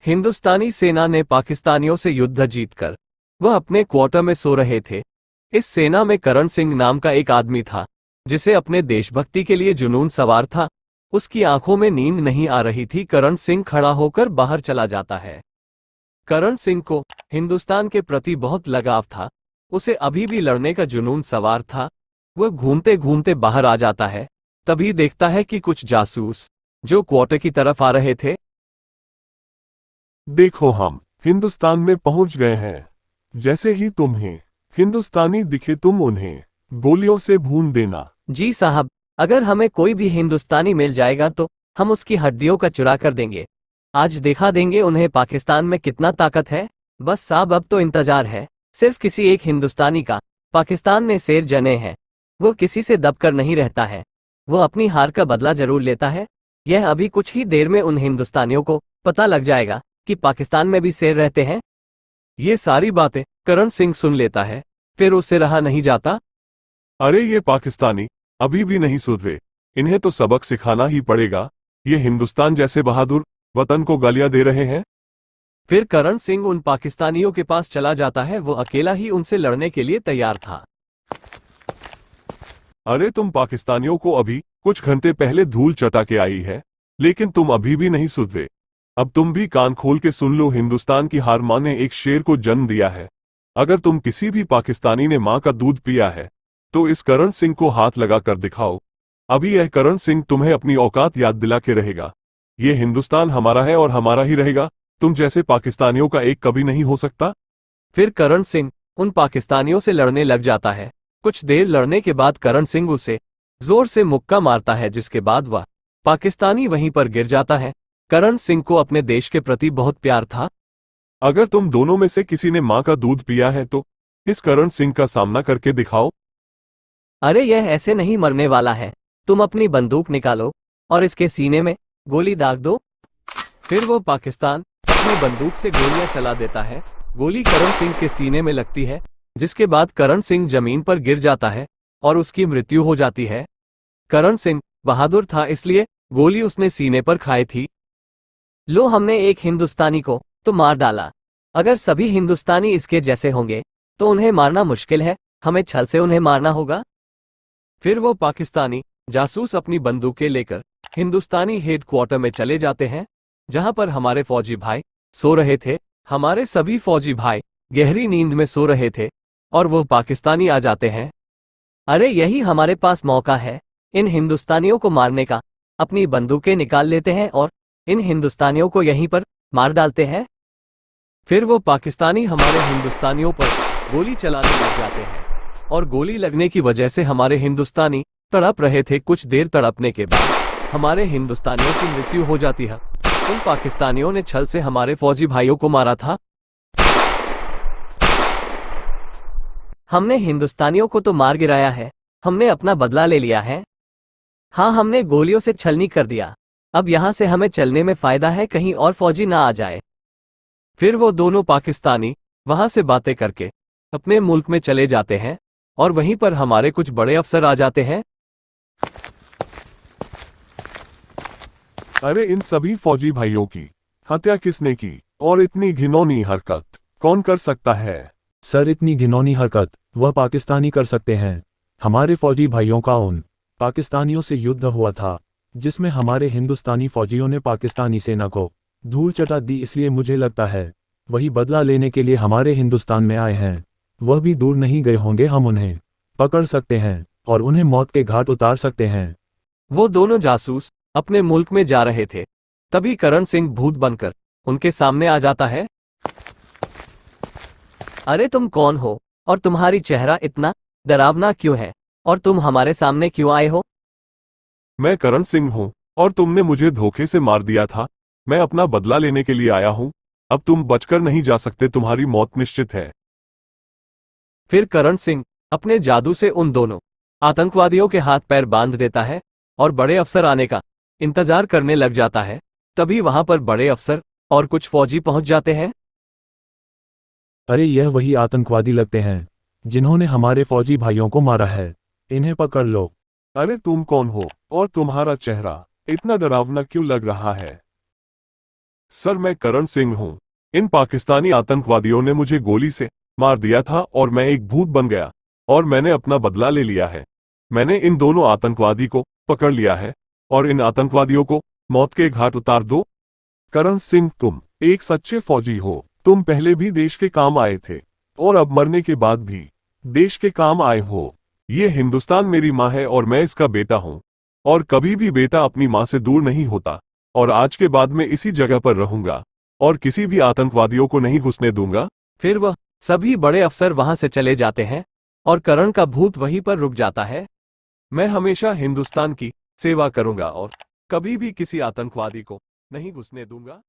हिंदुस्तानी सेना ने पाकिस्तानियों से युद्ध जीतकर वह अपने क्वार्टर में सो रहे थे। इस सेना में करण सिंह नाम का एक आदमी था जिसे अपने देशभक्ति के लिए जुनून सवार था। उसकी आंखों में नींद नहीं आ रही थी। करण सिंह खड़ा होकर बाहर चला जाता है। करण सिंह को हिंदुस्तान के प्रति बहुत लगाव था। उसे अभी भी लड़ने का जुनून सवार था। वह घूमते घूमते बाहर आ जाता है। तभी देखता है कि कुछ जासूस जो क्वार्टर की तरफ आ रहे थे। देखो, हम हिंदुस्तान में पहुंच गए हैं। जैसे ही तुम्हें हिंदुस्तानी दिखे तुम उन्हें गोलियों से भून देना। जी साहब, अगर हमें कोई भी हिंदुस्तानी मिल जाएगा तो हम उसकी हड्डियों का चुरा कर देंगे। आज दिखा देंगे उन्हें पाकिस्तान में कितना ताकत है। बस साहब, अब तो इंतजार है सिर्फ किसी एक हिंदुस्तानी का। पाकिस्तान में शेर जने हैं, वो किसी से दबकर नहीं रहता है। वो अपनी हार का बदला जरूर लेता है। यह अभी कुछ ही देर में उन हिंदुस्तानियों को पता लग जाएगा कि पाकिस्तान में भी शेर रहते हैं। ये सारी बातें करण सिंह सुन लेता है। फिर उससे रहा नहीं जाता। अरे ये पाकिस्तानी अभी भी नहीं सुधरे, इन्हें तो सबक सिखाना ही पड़ेगा। ये हिंदुस्तान जैसे बहादुर वतन को गालियां दे रहे हैं। फिर करण सिंह उन पाकिस्तानियों के पास चला जाता है। वो अकेला ही उनसे लड़ने के लिए तैयार था। अरे तुम पाकिस्तानियों को अभी कुछ घंटे पहले धूल चटा के आई है, लेकिन तुम अभी भी नहीं सुधरे। अब तुम भी कान खोल के सुन लो, हिंदुस्तान की हार मां ने एक शेर को जन्म दिया है। अगर तुम किसी भी पाकिस्तानी ने मां का दूध पिया है तो इस करण सिंह को हाथ लगा कर दिखाओ। अभी यह करण सिंह तुम्हें अपनी औकात याद दिला के रहेगा। ये हिंदुस्तान हमारा है और हमारा ही रहेगा। तुम जैसे पाकिस्तानियों का एक कभी नहीं हो सकता। फिर करण सिंह उन पाकिस्तानियों से लड़ने लग जाता है। कुछ देर लड़ने के बाद करण सिंह उसे जोर से मुक्का मारता है, जिसके बाद वह पाकिस्तानी वहीं पर गिर जाता है। करण सिंह को अपने देश के प्रति बहुत प्यार था। अगर तुम दोनों में से किसी ने मां का दूध पिया है तो इस करण सिंह का सामना करके दिखाओ। अरे यह ऐसे नहीं मरने वाला है। तुम अपनी बंदूक निकालो और इसके सीने में गोली दाग दो। फिर वो पाकिस्तान अपनी बंदूक से गोलियां चला देता है। गोली करण सिंह के सीने में लगती है, जिसके बाद करण सिंह जमीन पर गिर जाता है और उसकी मृत्यु हो जाती है। करण सिंह बहादुर था, इसलिए गोली उसने सीने पर खाई थी। लो, हमने एक हिंदुस्तानी को तो मार डाला। अगर सभी हिंदुस्तानी इसके जैसे होंगे तो उन्हें मारना मुश्किल है। हमें छल से उन्हें मारना होगा। फिर वो पाकिस्तानी जासूस अपनी बंदूकें लेकर हिंदुस्तानी हेडक्वार्टर में चले जाते हैं, जहां पर हमारे फौजी भाई सो रहे थे। हमारे सभी फौजी भाई गहरी नींद में सो रहे थे और वो पाकिस्तानी आ जाते हैं। अरे यही हमारे पास मौका है इन हिंदुस्तानियों को मारने का। अपनी बंदूकें निकाल लेते हैं और इन हिंदुस्तानियों को यहीं पर मार डालते हैं। फिर वो पाकिस्तानी हमारे हिंदुस्तानियों पर गोली चलाने लग जाते हैं और गोली लगने की वजह से हमारे हिंदुस्तानी तड़प रहे थे। कुछ देर तड़पने के बाद हमारे हिंदुस्तानियों की मृत्यु हो जाती है। उन पाकिस्तानियों ने छल से हमारे फौजी भाइयों को मारा था। हमने हिंदुस्तानियों को तो मार गिराया है, हमने अपना बदला ले लिया है। हाँ, हमने गोलियों से छलनी कर दिया। अब यहां से हमें चलने में फायदा है, कहीं और फौजी ना आ जाए। फिर वो दोनों पाकिस्तानी वहां से बातें करके अपने मुल्क में चले जाते हैं और वहीं पर हमारे कुछ बड़े अफसर आ जाते हैं। अरे इन सभी फौजी भाइयों की हत्या किसने की और इतनी घिनौनी हरकत कौन कर सकता है? सर, इतनी घिनौनी हरकत वह पाकिस्तानी कर सकते हैं। हमारे फौजी भाइयों का उन पाकिस्तानियों से युद्ध हुआ था जिसमें हमारे हिंदुस्तानी फौजियों ने पाकिस्तानी सेना को धूल चटा दी। इसलिए मुझे लगता है वही बदला लेने के लिए हमारे हिंदुस्तान में आए हैं। वह भी दूर नहीं गए होंगे। हम उन्हें पकड़ सकते हैं और उन्हें मौत के घाट उतार सकते हैं। वो दोनों जासूस अपने मुल्क में जा रहे थे, तभी करण सिंह भूत बनकर उनके सामने आ जाता है। अरे तुम कौन हो और तुम्हारी चेहरा इतना डरावना क्यों है और तुम हमारे सामने क्यों आए हो? मैं करण सिंह हूं और तुमने मुझे धोखे से मार दिया था। मैं अपना बदला लेने के लिए आया हूं। अब तुम बचकर नहीं जा सकते, तुम्हारी मौत निश्चित है। फिर करण सिंह अपने जादू से उन दोनों आतंकवादियों के हाथ पैर बांध देता है और बड़े अफसर आने का इंतजार करने लग जाता है। तभी वहां पर बड़े अफसर और कुछ फौजी पहुंच जाते हैं। अरे यह वही आतंकवादी लगते हैं जिन्होंने हमारे फौजी भाइयों को मारा है। इन्हें पकड़ लो। अरे तुम कौन हो और तुम्हारा चेहरा इतना डरावना क्यों लग रहा है? सर, मैं करण सिंह हूँ। इन पाकिस्तानी आतंकवादियों ने मुझे गोली से मार दिया था और मैं एक भूत बन गया और मैंने अपना बदला ले लिया है। मैंने इन दोनों आतंकवादी को पकड़ लिया है और इन आतंकवादियों को मौत के घाट उतार दो। करण सिंह, तुम एक सच्चे फौजी हो। तुम पहले भी देश के काम आए थे और अब मरने के बाद भी देश के काम आए हो। ये हिंदुस्तान मेरी माँ है और मैं इसका बेटा हूँ और कभी भी बेटा अपनी माँ से दूर नहीं होता। और आज के बाद मैं इसी जगह पर रहूंगा और किसी भी आतंकवादियों को नहीं घुसने दूंगा। फिर वह सभी बड़े अफसर वहां से चले जाते हैं और करण का भूत वहीं पर रुक जाता है। मैं हमेशा हिंदुस्तान की सेवा करूंगा और कभी भी किसी आतंकवादी को नहीं घुसने दूंगा।